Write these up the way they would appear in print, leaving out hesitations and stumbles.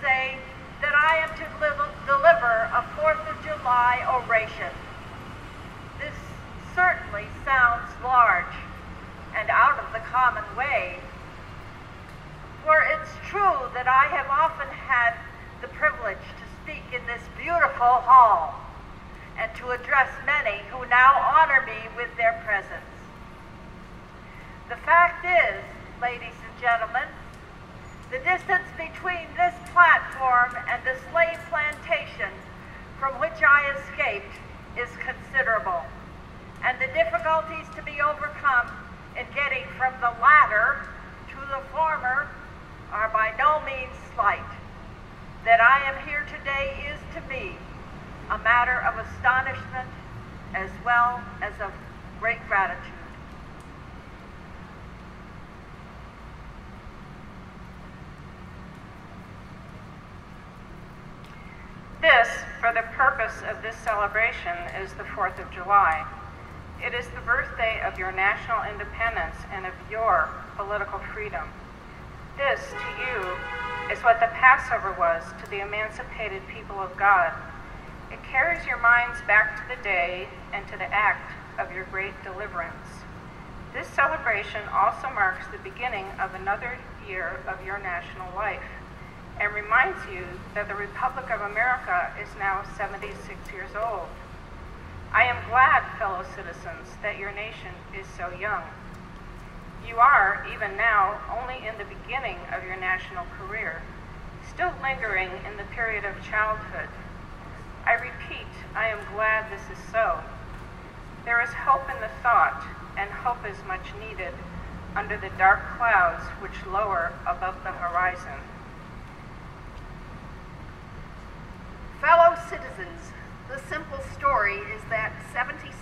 say that I am to deliver a 4th of July oration. This certainly sounds large and out of the common way, for it's true that I have often had the privilege to speak in this beautiful hall and to address many who now honor me with their presence. The fact is, ladies and gentlemen, the distance between this platform and the slave plantation from which I escaped is considerable, and the difficulties to be overcome in getting from the latter to the former are by no means slight. That I am here today is to me a matter of astonishment as well as of great gratitude. This, for the purpose of this celebration, is the 4th of July. It is the birthday of your national independence and of your political freedom. This, to you, is what the Passover was to the emancipated people of God. It carries your minds back to the day and to the act of your great deliverance. This celebration also marks the beginning of another year of your national life, and reminds you that the Republic of America is now 76 years old. I am glad, fellow citizens, that your nation is so young. You are, even now, only in the beginning of your national career, still lingering in the period of childhood. I repeat, I am glad this is so. There is hope in the thought, and hope is much needed under the dark clouds which lower above the horizon. Fellow citizens, the simple story is that 76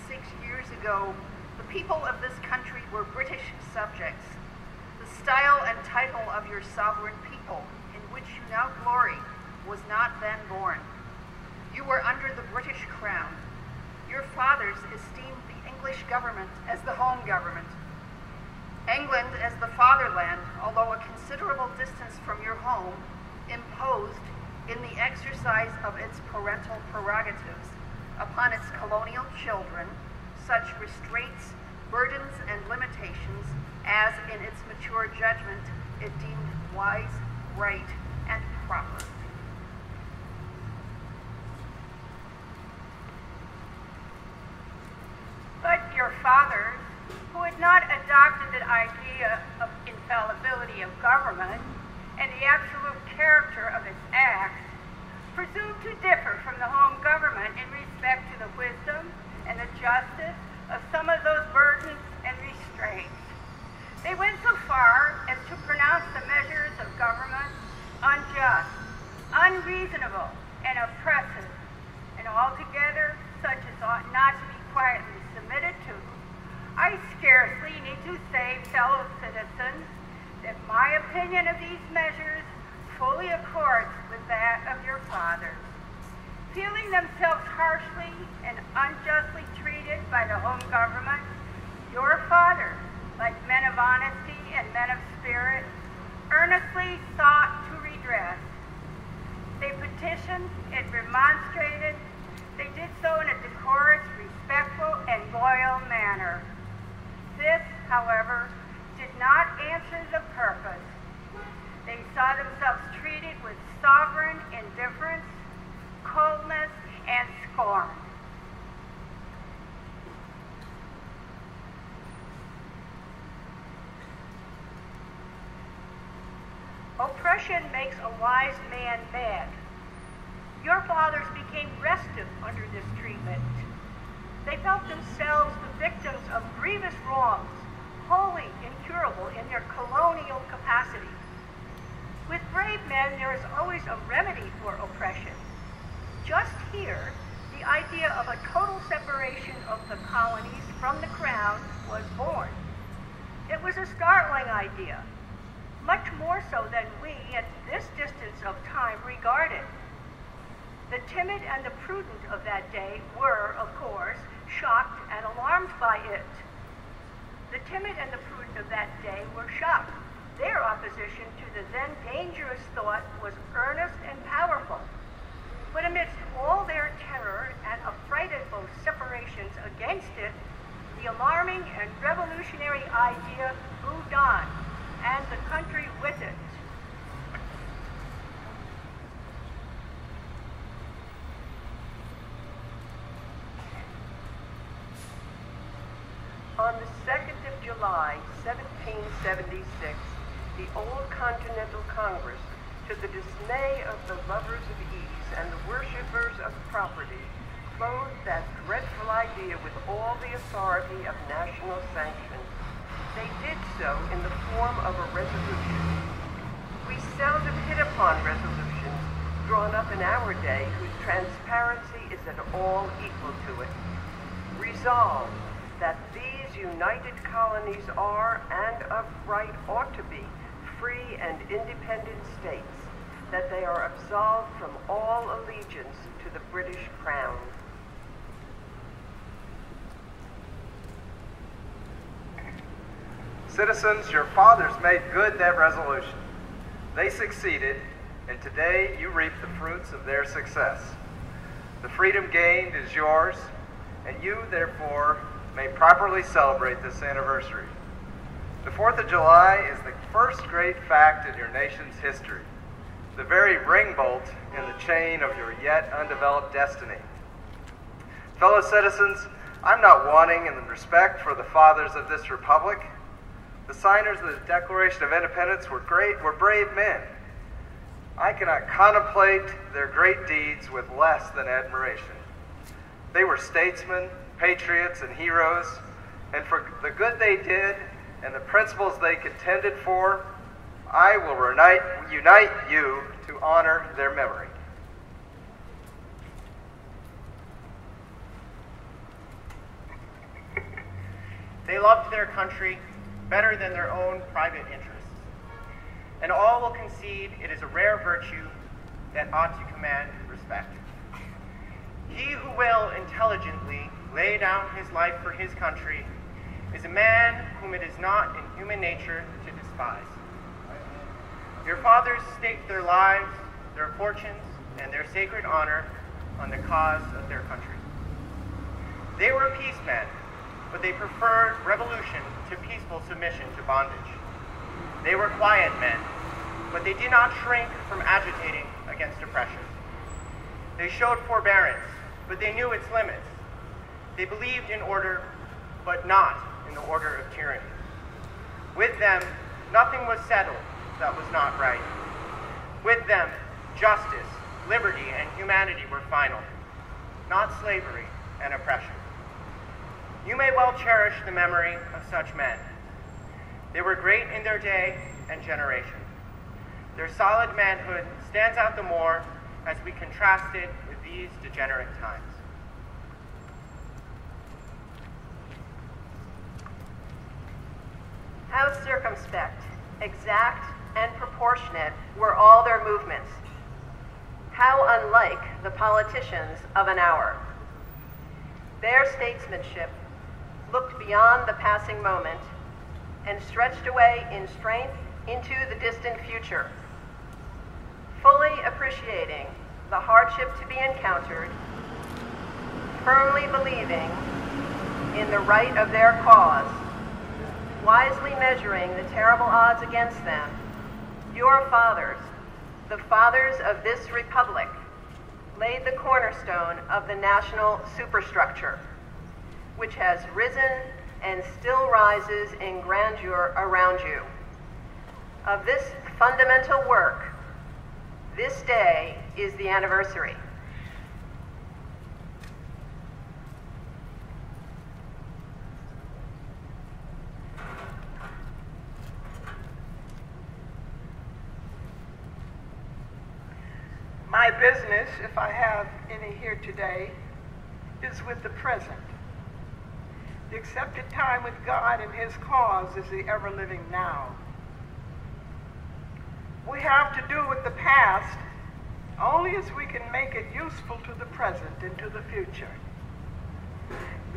years ago, the people of this country were British subjects. The style and title of your sovereign people, in which you now glory, was not then born. You were under the British crown. Your fathers esteemed the English government as the home government. England as the fatherland, although a considerable distance from your home, imposed, in the exercise of its parental prerogatives, upon its colonial children, such restraints, burdens, and limitations as, in its mature judgment, it deemed wise, right, and proper. But your fathers, who had not adopted the idea of infallibility of government and the absolute character of its acts, presumed to differ from the home government in respect to the wisdom and the justice of some of those burdens and restraints. They went so far as to pronounce the measures of government unjust, unreasonable, and oppressive, and altogether such as ought not to be quietly submitted to. I scarcely need to say, fellow citizens, that my opinion of these measures fully accords with that of your fathers. Feeling themselves harshly and unjustly treated by the home government, your fathers, like men of honesty and men of spirit, earnestly sought to redress. They petitioned and remonstrated. They did so in a decorous, respectful, and loyal manner. This, however, did not answer the purpose. They saw themselves treated with sovereign indifference, coldness, and scorn. Oppression makes a wise man mad. Your fathers became restive under this treatment. They felt themselves the victims of grievous wrongs, wholly incurable in their colonial capacity. With brave men, there is always a remedy for oppression. Just here, the idea of a total separation of the colonies from the crown was born. It was a startling idea, much more so than we, at this distance of time, regard it. The timid and the prudent of that day were, of course, shocked and alarmed by it. The timid and the prudent of that day were shocked Their opposition to the then dangerous thought was earnest and powerful. But amidst all their terror and affrighted vociferations against it, the alarming and revolutionary idea moved on, and the country with it. On the 2nd of July, 1776, the Old Continental Congress, to the dismay of the lovers of ease and the worshippers of property, clothed that dreadful idea with all the authority of national sanction. They did so in the form of a resolution. We seldom hit upon resolutions drawn up in our day whose transparency is at all equal to it. Resolved that these united colonies are, and of right ought to be, free and independent states, that they are absolved from all allegiance to the British Crown. Citizens, your fathers made good that resolution. They succeeded, and today you reap the fruits of their success. The freedom gained is yours, and you, therefore, may properly celebrate this anniversary. The 4th of July is the first great fact in your nation's history, the very ring bolt in the chain of your yet undeveloped destiny. Fellow citizens, I'm not wanting in the respect for the fathers of this republic. The signers of the Declaration of Independence were brave men. I cannot contemplate their great deeds with less than admiration. They were statesmen, patriots, and heroes, and for the good they did and the principles they contended for, I will unite you to honor their memory. They loved their country better than their own private interests, and all will concede it is a rare virtue that ought to command respect. He who will intelligently lay down his life for his country is a man whom it is not in human nature to despise. Your fathers staked their lives, their fortunes, and their sacred honor on the cause of their country. They were peacemen, but they preferred revolution to peaceful submission to bondage. They were quiet men, but they did not shrink from agitating against oppression. They showed forbearance, but they knew its limits. They believed in order, but not in the order of tyranny. With them, nothing was settled that was not right. With them, justice, liberty, and humanity were final, not slavery and oppression. You may well cherish the memory of such men. They were great in their day and generation. Their solid manhood stands out the more as we contrast it with these degenerate times. How circumspect, exact, and proportionate were all their movements. How unlike the politicians of an hour. Their statesmanship looked beyond the passing moment and stretched away in strength into the distant future, fully appreciating the hardship to be encountered, firmly believing in the right of their cause, wisely measuring the terrible odds against them. Your fathers, the fathers of this republic, laid the cornerstone of the national superstructure, which has risen and still rises in grandeur around you. Of this fundamental work, this day is the anniversary. My business, if I have any here today, is with the present. The accepted time with God and His cause is the ever-living now. We have to do with the past only as we can make it useful to the present and to the future.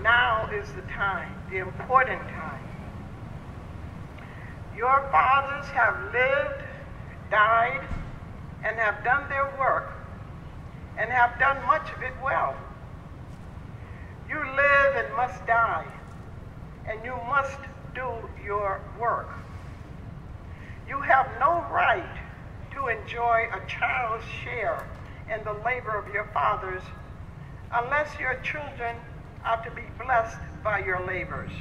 Now is the time, the important time. Your fathers have lived, died, and have done their work, and have done much of it well. You live and must die, and you must do your work. You have no right to enjoy a child's share in the labor of your fathers unless your children are to be blessed by your labors.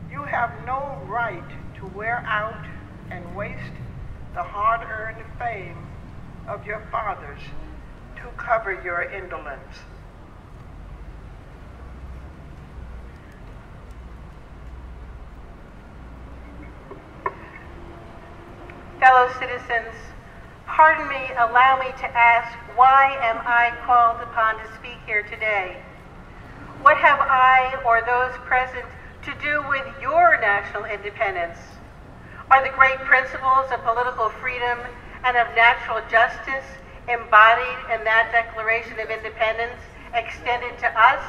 You have no right to wear out and waste the hard-earned fame of your fathers to cover your indolence. Fellow citizens, pardon me, allow me to ask, why am I called upon to speak here today? What have I or those present to do with your national independence? Are the great principles of political freedom and of natural justice embodied in that Declaration of Independence extended to us?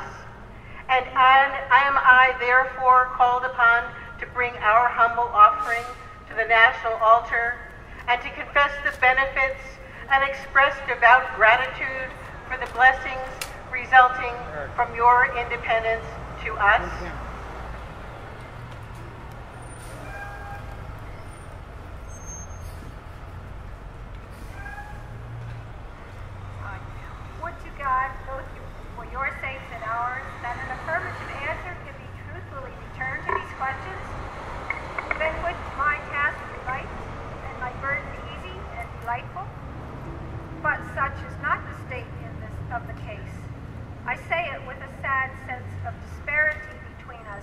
And am I therefore called upon to bring our humble offering to the national altar and to confess the benefits and express devout gratitude for the blessings resulting from your independence to us? Would to God, both for your sakes and ours, that an affirmative answer can be truthfully returned to these questions. Then would my task be light and my burden easy and delightful? But such is not the state of the case. I say it with a sad sense of disparity between us.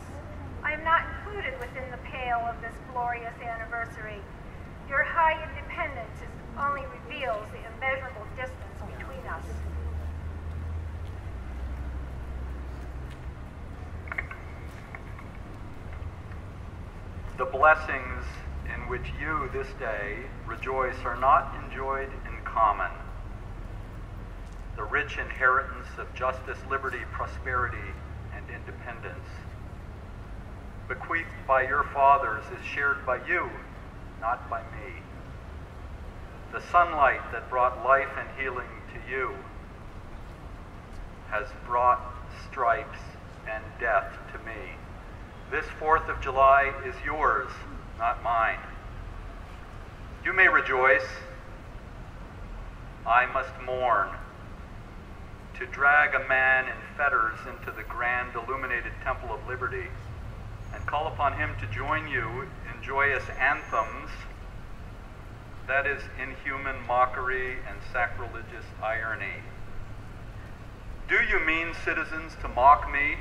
I am not included within the pale of this glorious anniversary. Your high independence only reveals the immeasurable distance between us. The blessings in which you this day rejoice are not enjoyed in common. The rich inheritance of justice, liberty, prosperity, and independence, bequeathed by your fathers, is shared by you, not by me. The sunlight that brought life and healing to you has brought stripes and death to me. This 4th of July is yours, not mine. You may rejoice. I must mourn. To drag a man in fetters into the grand illuminated Temple of Liberty and call upon him to join you in joyous anthems, that is inhuman mockery and sacrilegious irony. Do you mean, citizens, to mock me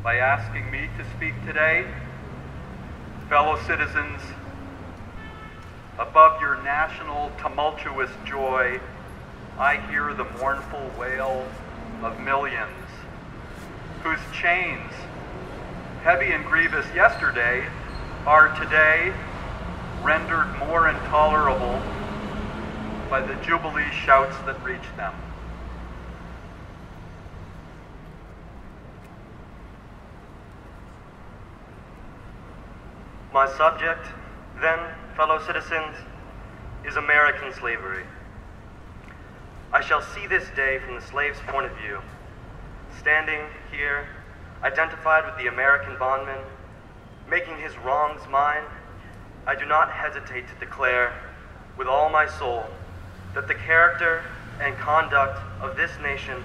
by asking me to speak today? Fellow citizens, above your national tumultuous joy, I hear the mournful wail of millions whose chains, heavy and grievous yesterday, are today rendered more intolerable by the jubilee shouts that reach them. My subject, then, fellow citizens, is American slavery. I shall see this day from the slave's point of view. Standing here, identified with the American bondman, making his wrongs mine, I do not hesitate to declare with all my soul that the character and conduct of this nation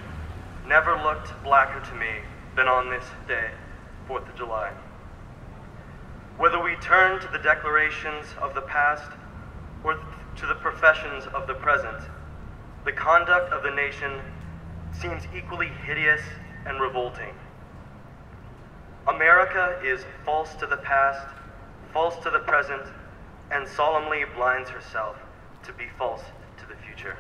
never looked blacker to me than on this day, 4th of July. Whether we turn to the declarations of the past or to the professions of the present, the conduct of the nation seems equally hideous and revolting. America is false to the past, false to the present, and solemnly blinds herself to be false to the future.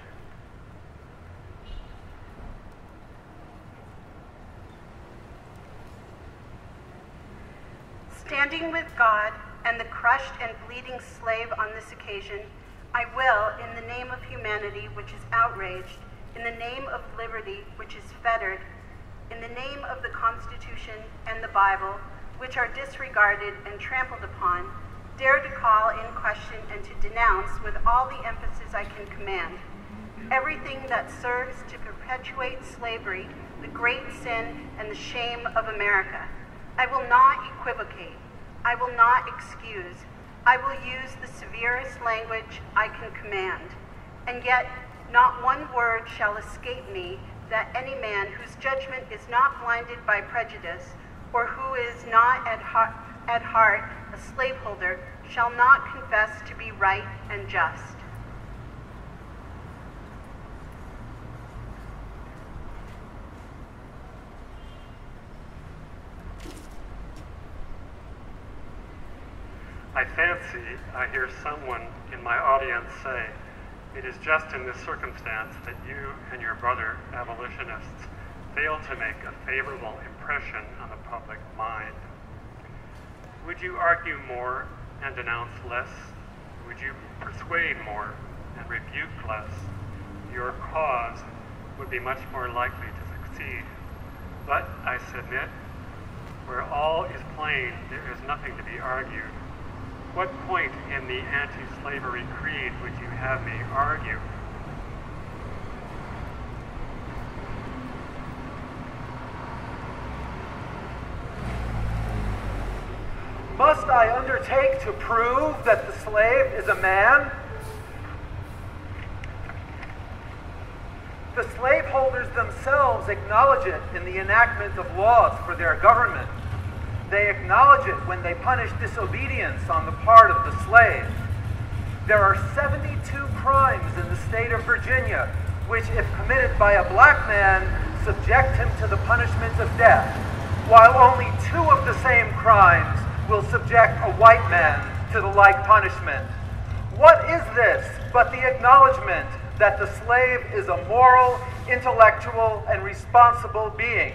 Standing with God and the crushed and bleeding slave on this occasion, I will, in the name of humanity, which is outraged, in the name of liberty, which is fettered, in the name of the Constitution and the Bible, which are disregarded and trampled upon, dare to call in question and to denounce with all the emphasis I can command everything that serves to perpetuate slavery, the great sin and the shame of America. I will not equivocate. I will not excuse. I will use the severest language I can command. And yet, not one word shall escape me that any man whose judgment is not blinded by prejudice, or who is not at heart a slaveholder, shall not confess to be right and just. I fancy I hear someone in my audience say, it is just in this circumstance that you and your brother abolitionists fail to make a favorable impression on the public mind. Would you argue more and denounce less? Would you persuade more and rebuke less? Your cause would be much more likely to succeed. But, I submit, where all is plain, there is nothing to be argued. What point in the anti-slavery creed would you have me argue? Must I undertake to prove that the slave is a man? The slaveholders themselves acknowledge it in the enactment of laws for their government. They acknowledge it when they punish disobedience on the part of the slave. There are 72 crimes in the state of Virginia which, if committed by a black man, subject him to the punishment of death, while only 2 of the same crimes will subject a white man to the like punishment. What is this but the acknowledgement that the slave is a moral, intellectual, and responsible being?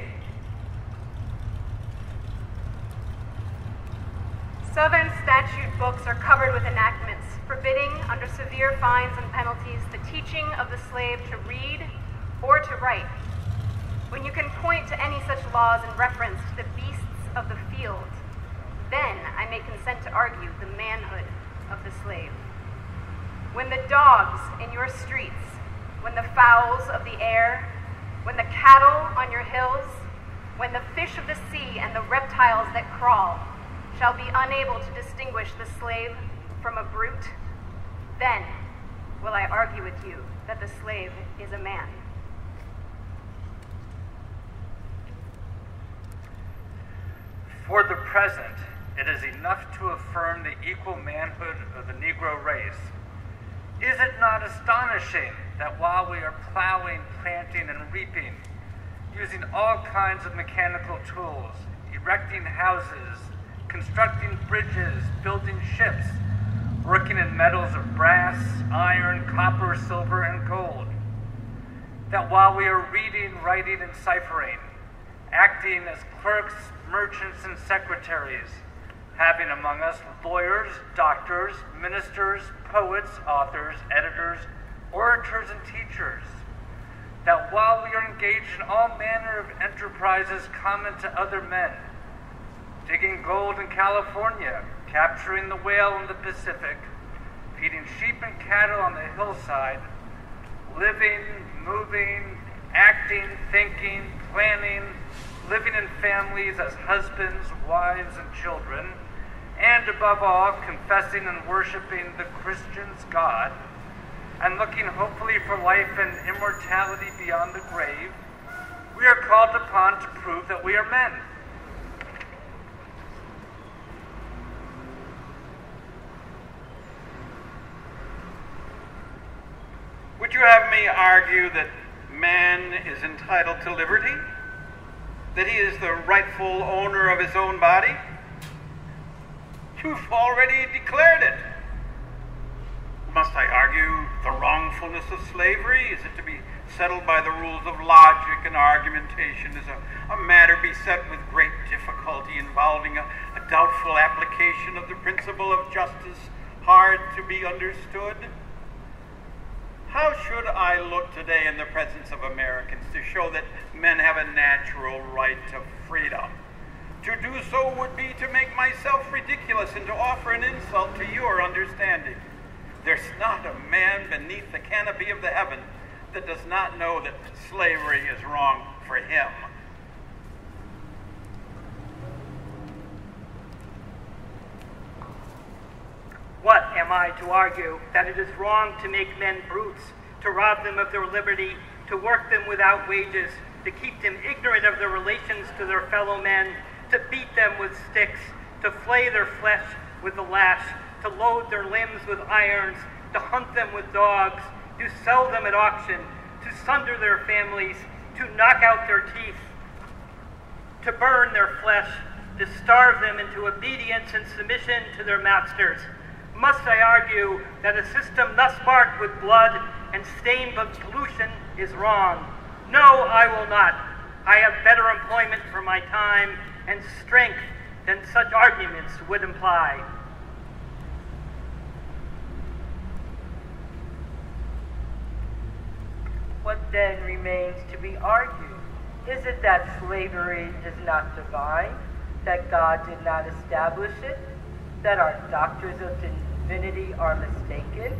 Southern statute books are covered with enactments forbidding, under severe fines and penalties, the teaching of the slave to read or to write. When you can point to any such laws in reference to the beasts of the field, then I may consent to argue the manhood of the slave. When the dogs in your streets, when the fowls of the air, when the cattle on your hills, when the fish of the sea and the reptiles that crawl shall be unable to distinguish the slave from a brute, then will I argue with you that the slave is a man. For the present, it is enough to affirm the equal manhood of the Negro race. Is it not astonishing that while we are plowing, planting, and reaping, using all kinds of mechanical tools, erecting houses, constructing bridges, building ships, working in metals of brass, iron, copper, silver, and gold, that while we are reading, writing, and ciphering, acting as clerks, merchants, and secretaries, having among us lawyers, doctors, ministers, poets, authors, editors, orators, and teachers, that while we are engaged in all manner of enterprises common to other men, digging gold in California, capturing the whale in the Pacific, feeding sheep and cattle on the hillside, living, moving, acting, thinking, planning, living in families as husbands, wives, and children, and above all, confessing and worshiping the Christian's God, and looking hopefully for life and immortality beyond the grave, we are called upon to prove that we are men. Would you have me argue that man is entitled to liberty? That he is the rightful owner of his own body? You've already declared it. Must I argue the wrongfulness of slavery? Is it to be settled by the rules of logic and argumentation? Is a matter beset with great difficulty involving a doubtful application of the principle of justice hard to be understood? How should I look today in the presence of Americans to show that men have a natural right to freedom? To do so would be to make myself ridiculous and to offer an insult to your understanding. There's not a man beneath the canopy of the heaven that does not know that slavery is wrong for him. What am I to argue? That it is wrong to make men brutes, to rob them of their liberty, to work them without wages, to keep them ignorant of their relations to their fellow men, to beat them with sticks, to flay their flesh with the lash, to load their limbs with irons, to hunt them with dogs, to sell them at auction, to sunder their families, to knock out their teeth, to burn their flesh, to starve them into obedience and submission to their masters. Must I argue that a system thus marked with blood and stained with pollution is wrong? No, I will not. I have better employment for my time and strength than such arguments would imply. What then remains to be argued? Is it that slavery is not divine, that God did not establish it, that our doctors of divinity are mistaken?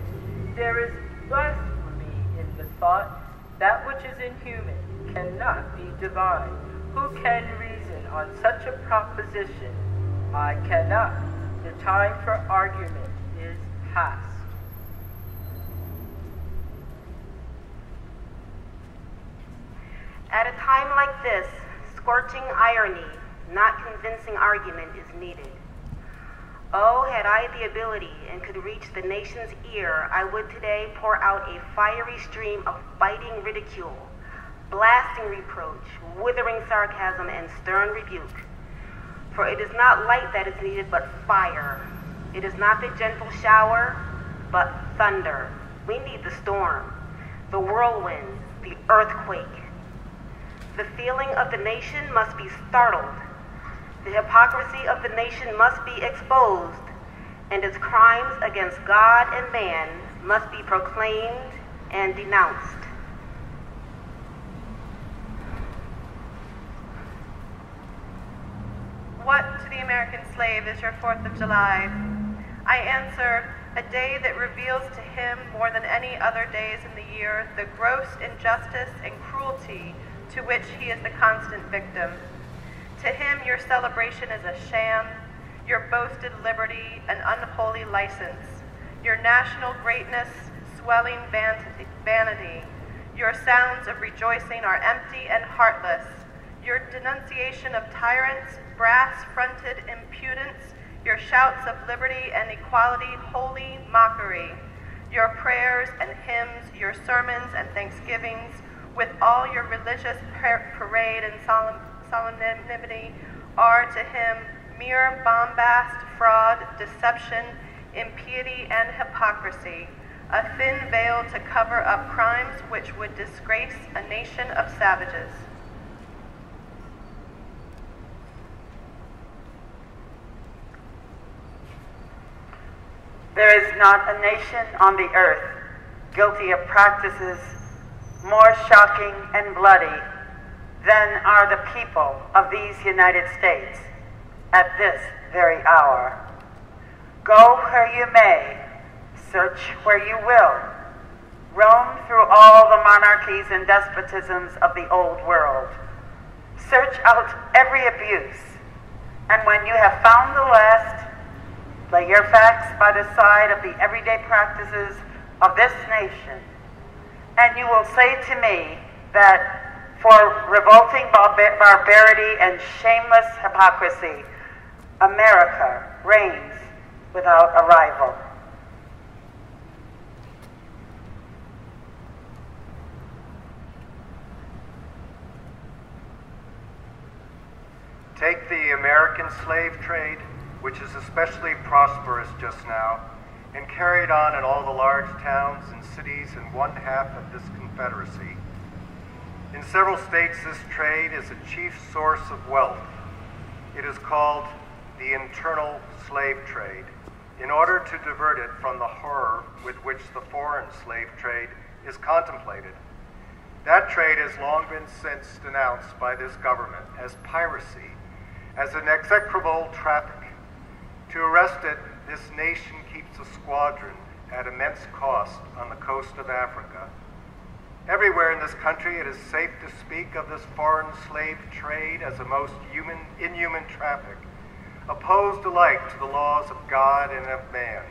There is blasphemy in the thought that which is inhuman cannot be divine. Who can reason on such a proposition? I cannot. The time for argument is past. At a time like this, scorching irony, not convincing argument is needed. Oh, had I the ability and could reach the nation's ear, I would today pour out a fiery stream of biting ridicule, blasting reproach, withering sarcasm, and stern rebuke. For it is not light that is needed, but fire. It is not the gentle shower, but thunder. We need the storm, the whirlwind, the earthquake. The feeling of the nation must be startled. The hypocrisy of the nation must be exposed, and its crimes against God and man must be proclaimed and denounced. What to the American slave is your 4th of July? I answer, a day that reveals to him more than any other days in the year the gross injustice and cruelty to which he is the constant victim. To him, your celebration is a sham, your boasted liberty an unholy license, your national greatness swelling vanity. Your sounds of rejoicing are empty and heartless. Your denunciation of tyrants, brass-fronted impudence, your shouts of liberty and equality, holy mockery. Your prayers and hymns, your sermons and thanksgivings, with all your religious parade and solemnity, are to him mere bombast, fraud, deception, impiety, and hypocrisy, a thin veil to cover up crimes which would disgrace a nation of savages. There is not a nation on the earth guilty of practices more shocking and bloody than are the people of these United States at this very hour. Go where you may, search where you will, roam through all the monarchies and despotisms of the old world. Search out every abuse, and when you have found the last, lay your facts by the side of the everyday practices of this nation, and you will say to me that for revolting barbarity and shameless hypocrisy, America reigns without a rival. Take the American slave trade, which is especially prosperous just now, and carried on in all the large towns and cities in one half of this Confederacy. In several states, this trade is a chief source of wealth. It is called the internal slave trade, in order to divert it from the horror with which the foreign slave trade is contemplated. That trade has long been since denounced by this government as piracy, as an execrable traffic. To arrest it, this nation keeps a squadron at immense cost on the coast of Africa. Everywhere in this country, it is safe to speak of this foreign slave trade as a most inhuman traffic, opposed alike to the laws of God and of man.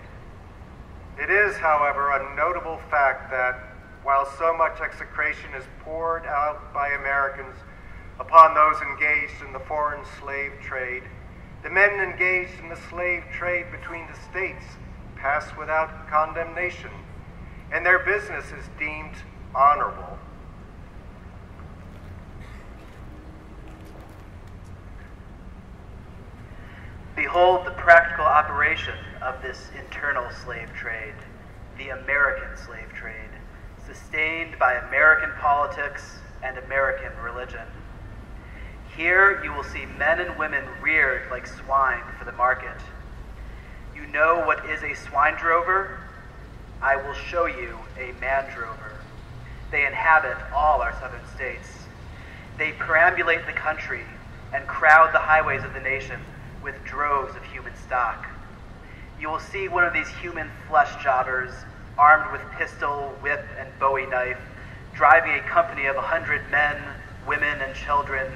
It is, however, a notable fact that while so much execration is poured out by Americans upon those engaged in the foreign slave trade, the men engaged in the slave trade between the states pass without condemnation, and their business is deemed honorable. Behold the practical operation of this internal slave trade, the American slave trade, sustained by American politics and American religion. Here you will see men and women reared like swine for the market. You know what is a swine drover? I will show you a man drover. They inhabit all our southern states. They perambulate the country and crowd the highways of the nation with droves of human stock. You will see one of these human flesh jobbers, armed with pistol, whip, and bowie knife, driving a company of 100 men, women, and children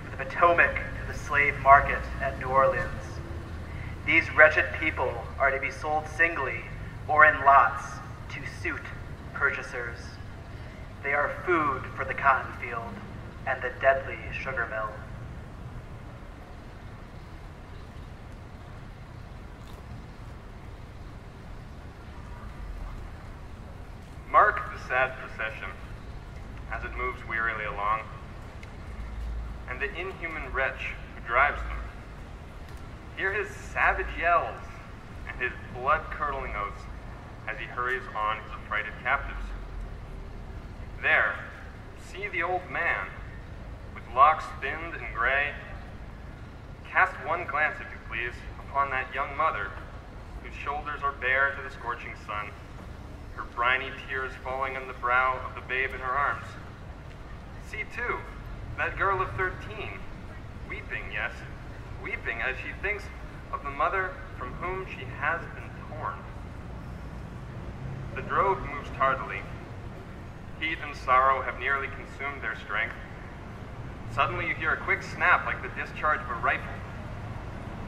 from the Potomac to the slave market at New Orleans. These wretched people are to be sold singly or in lots to suit purchasers. They are food for the cotton field and the deadly sugar mill. Mark the sad procession as it moves wearily along, and the inhuman wretch who drives them. Hear his savage yells and his blood-curdling oaths as he hurries on his affrighted captives. There, see the old man, with locks thinned and gray. Cast one glance, if you please, upon that young mother, whose shoulders are bare to the scorching sun, her briny tears falling on the brow of the babe in her arms. See, too, that girl of 13, weeping, yes, weeping as she thinks of the mother from whom she has been torn. The drove moves tardily. Heat and sorrow have nearly consumed their strength. Suddenly you hear a quick snap like the discharge of a rifle.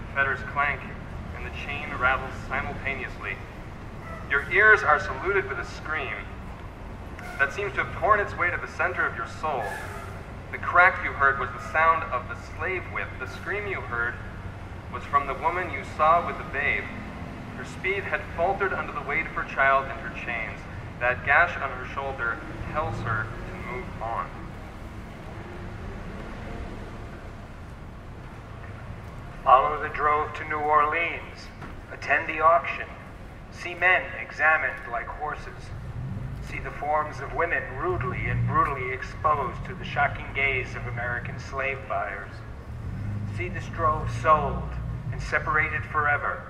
The fetters clank, and the chain rattles simultaneously. Your ears are saluted with a scream that seems to have torn its way to the center of your soul. The crack you heard was the sound of the slave whip. The scream you heard was from the woman you saw with the babe. Her speed had faltered under the weight of her child and her chains. That gash on her shoulder tells her to move on. Follow the drove to New Orleans. Attend the auction. See men examined like horses. See the forms of women rudely and brutally exposed to the shocking gaze of American slave buyers. See this drove sold and separated forever.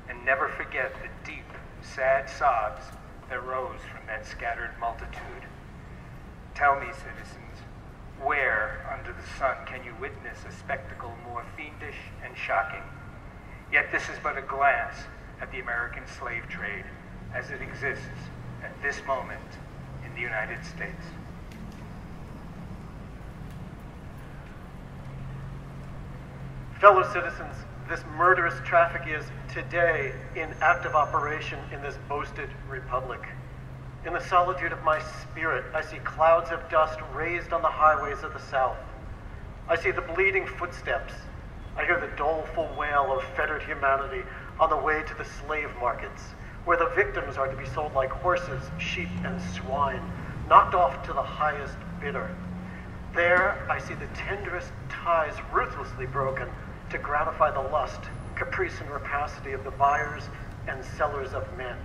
And never forget the deep, sad sobs that rose from that scattered multitude. Tell me, citizens, where under the sun can you witness a spectacle more fiendish and shocking? Yet this is but a glance at the American slave trade as it exists at this moment in the United States. Fellow citizens, this murderous traffic is today in active operation in this boasted republic. In the solitude of my spirit, I see clouds of dust raised on the highways of the South. I see the bleeding footsteps. I hear the doleful wail of fettered humanity on the way to the slave markets, where the victims are to be sold like horses, sheep, and swine, knocked off to the highest bidder. There, I see the tenderest ties ruthlessly broken to gratify the lust, caprice, and rapacity of the buyers and sellers of men.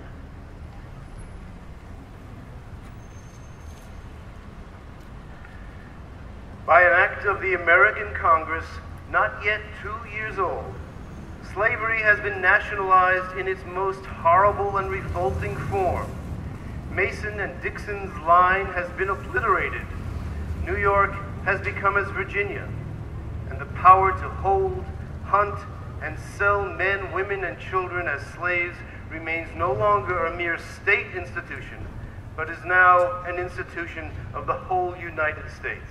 By an act of the American Congress, not yet 2 years old, slavery has been nationalized in its most horrible and revolting form. Mason and Dixon's line has been obliterated. New York has become as Virginia, and and the power to hold, hunt, and sell men, women, and children as slaves remains no longer a mere state institution, but is now an institution of the whole United States.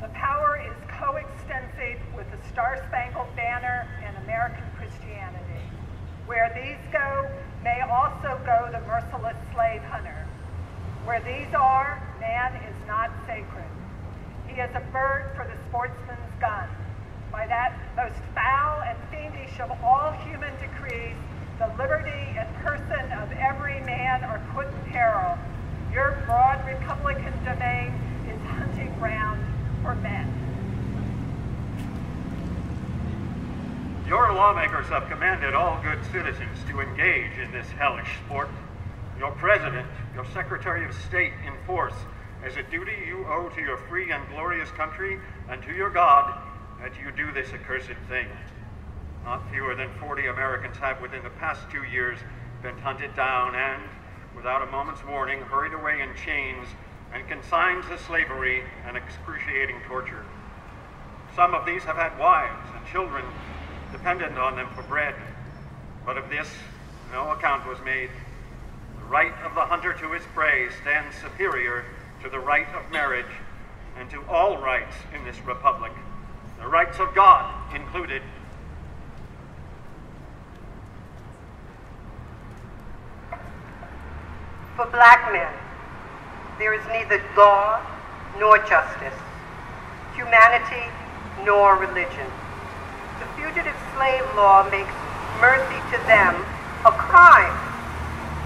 The power is coextensive with the Star-Spangled Banner and American Christianity. Where these go, may also go the merciless slave hunter. Where these are, man is not sacred. He is a bird for the sportsman's gun. By that most foul and fiendish of all human decrees, the liberty and person of every man are put in peril. Your broad Republican domain is hunting ground for men. Your lawmakers have commanded all good citizens to engage in this hellish sport. Your president, your secretary of state enforce as a duty you owe to your free and glorious country and to your God that you do this accursed thing. Not fewer than 40 Americans have within the past 2 years been hunted down and, without a moment's warning, hurried away in chains and consigned to slavery and excruciating torture. Some of these have had wives and children dependent on them for bread, but of this no account was made. The right of the hunter to his prey stands superior to the right of marriage and to all rights in this republic, the rights of God included. For black men, there is neither law nor justice, humanity nor religion. The fugitive slave law makes mercy to them a crime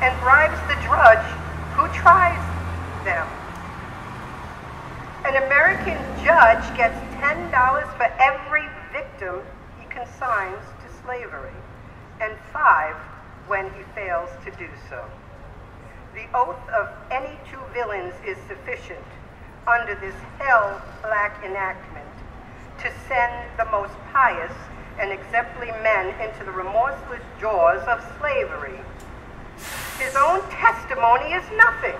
and bribes the drudge who tries them. An American judge gets $10 for every victim he consigns to slavery, and 5 when he fails to do so. The oath of any 2 villains is sufficient under this hell-black enactment to send the most pious and exemplary men into the remorseless jaws of slavery. His own testimony is nothing.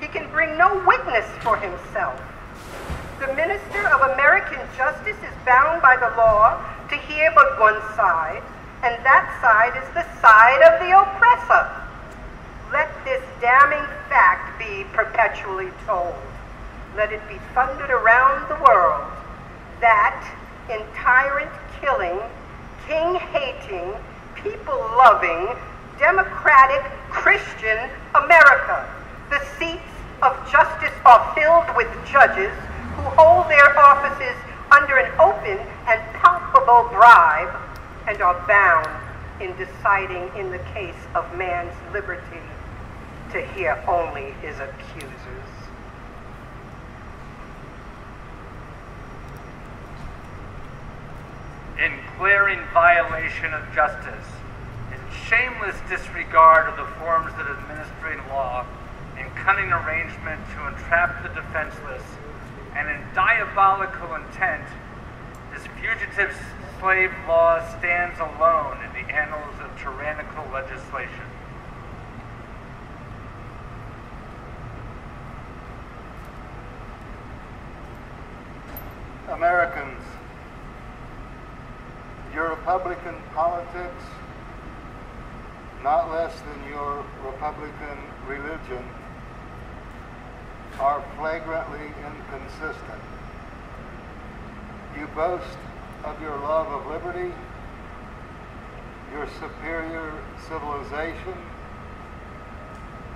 He can bring no witness for himself. The minister of American justice is bound by the law to hear but one side, and that side is the side of the oppressor. Let this damning fact be perpetually told. Let it be thundered around the world that in tyrant-killing, king-hating, people-loving, democratic, Christian America, the seats of justice are filled with judges who hold their offices under an open and palpable bribe and are bound in deciding in the case of man's liberty to hear only his accusers. In glaring violation of justice, in shameless disregard of the forms that administering law, in cunning arrangement to entrap the defenseless, and in diabolical intent, this fugitive slave law stands alone in the annals of tyrannical legislation. Americans, your Republican politics, not less than your Republican religion, are flagrantly inconsistent. You boast of your love of liberty, your superior civilization,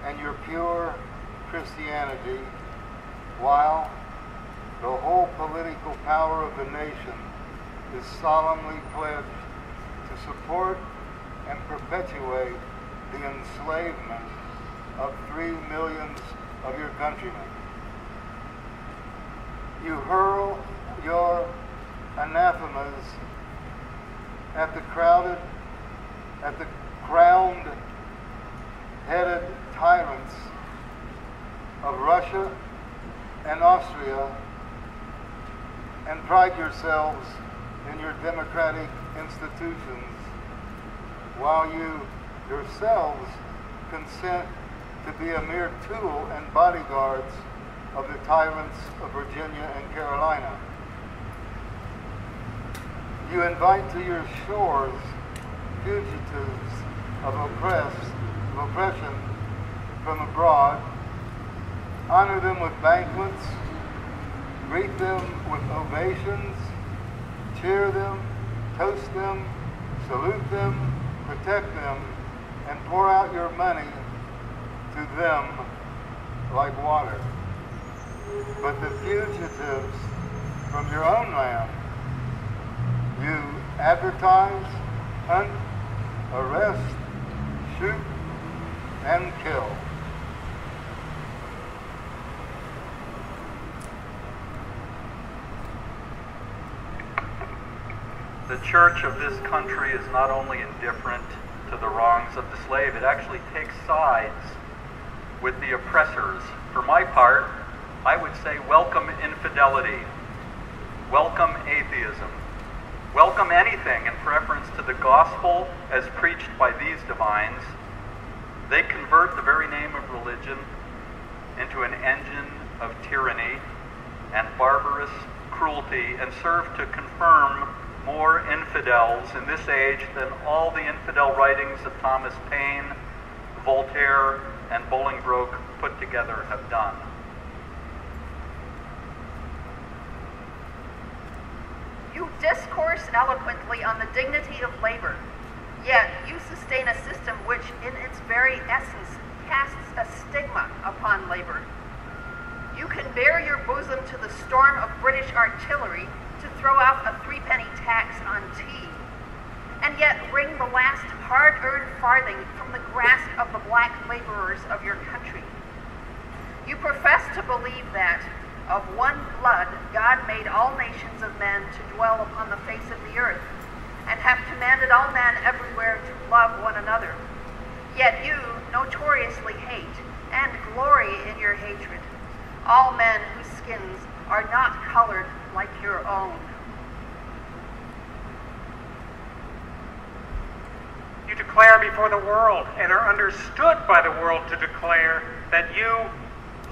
and your pure Christianity, while the whole political power of the nation is solemnly pledged to support and perpetuate the enslavement of 3 millions of your countrymen. You hurl your anathemas at the crowned-headed tyrants of Russia and Austria, and pride yourselves in your democratic institutions, while you yourselves consent to be a mere tool and bodyguards of the tyrants of Virginia and Carolina. You invite to your shores fugitives of oppression from abroad, honor them with banquets, greet them with ovations, cheer them, toast them, salute them, protect them, and pour out your money to them like water. But the fugitives from your own land, you advertise, hunt, arrest, shoot, and kill. The church of this country is not only indifferent to the wrongs of the slave, it actually takes sides with the oppressors. For my part, I would say welcome infidelity, welcome atheism, welcome anything in preference to the gospel as preached by these divines. They convert the very name of religion into an engine of tyranny and barbarous cruelty and serve to confirm more infidels in this age than all the infidel writings of Thomas Paine, Voltaire, and Bolingbroke put together have done. You discourse eloquently on the dignity of labor, yet you sustain a system which in its very essence casts a stigma upon labor. You can bare your bosom to the storm of British artillery to throw out a 3-penny tax on tea, and yet wring the last hard-earned farthing from the grasp of the black laborers of your country. You profess to believe that, of one blood, God made all nations of men to dwell upon the face of the earth, and have commanded all men everywhere to love one another. Yet you notoriously hate, and glory in your hatred, all men whose skins are not colored like your own. You declare before the world and are understood by the world to declare that you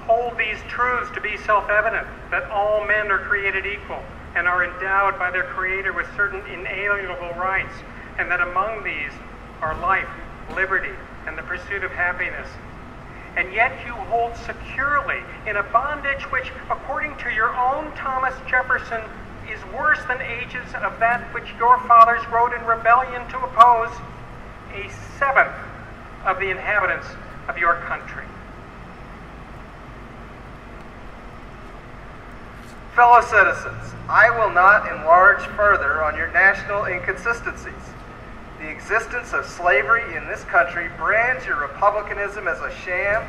hold these truths to be self-evident, that all men are created equal and are endowed by their Creator with certain inalienable rights, and that among these are life, liberty, and the pursuit of happiness. And yet you hold securely in a bondage which, according to your own Thomas Jefferson, is worse than ages of that which your fathers wrote in rebellion to oppose, a seventh of the inhabitants of your country. Fellow citizens, I will not enlarge further on your national inconsistencies. The existence of slavery in this country brands your republicanism as a sham,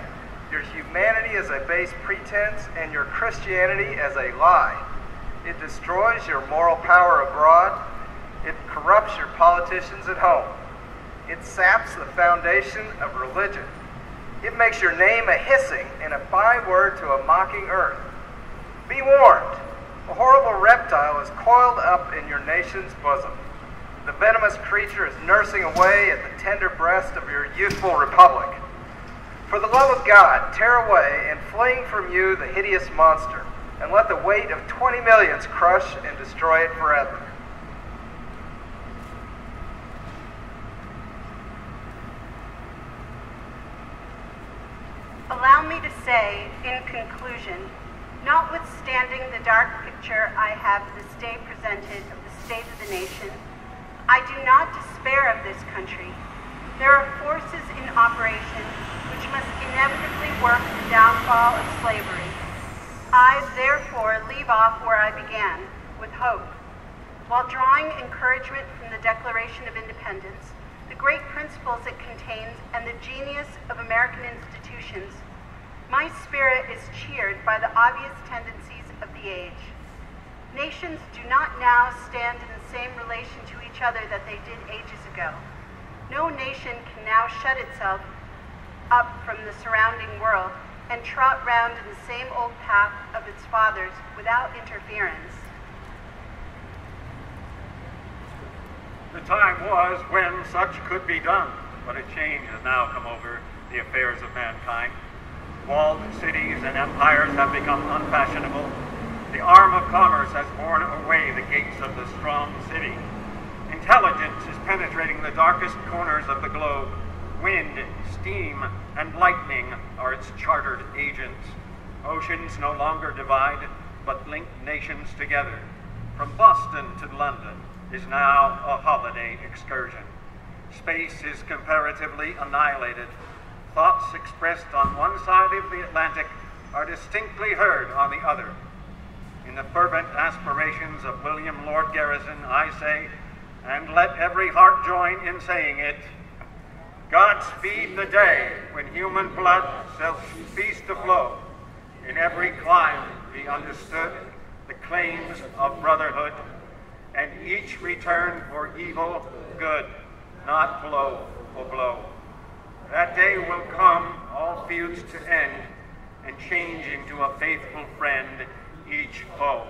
your humanity as a base pretense, and your Christianity as a lie. It destroys your moral power abroad. It corrupts your politicians at home. It saps the foundation of religion. It makes your name a hissing and a byword to a mocking earth. Be warned, a horrible reptile is coiled up in your nation's bosom. The venomous creature is nursing away at the tender breast of your youthful republic. For the love of God, tear away and fling from you the hideous monster, and let the weight of 20 millions crush and destroy it forever. Allow me to say, in conclusion, notwithstanding the dark picture I have this day presented of the state of the nation, I do not despair of this country. There are forces in operation which must inevitably work the downfall of slavery. I, therefore, leave off where I began, with hope. While drawing encouragement from the Declaration of Independence, the great principles it contains, and the genius of American institutions, my spirit is cheered by the obvious tendencies of the age. Nations do not now stand in the same relation to each other that they did ages ago. No nation can now shut itself up from the surrounding world and trot round in the same old path of its fathers without interference. The time was when such could be done, but a change has now come over the affairs of mankind. Walled cities and empires have become unfashionable. The arm of commerce has borne away the gates of the strong city. Intelligence is penetrating the darkest corners of the globe. Wind, steam, and lightning are its chartered agents. Oceans no longer divide, but link nations together. From Boston to London is now a holiday excursion. Space is comparatively annihilated. Thoughts expressed on one side of the Atlantic are distinctly heard on the other. In the fervent aspirations of William Lord Garrison, I say, and let every heart join in saying it, God speed the day when human blood shall cease to flow. In every clime be understood the claims of brotherhood, and each return for evil good, not blow for blow. That day will come, all feuds to end, and change into a faithful friend each foe.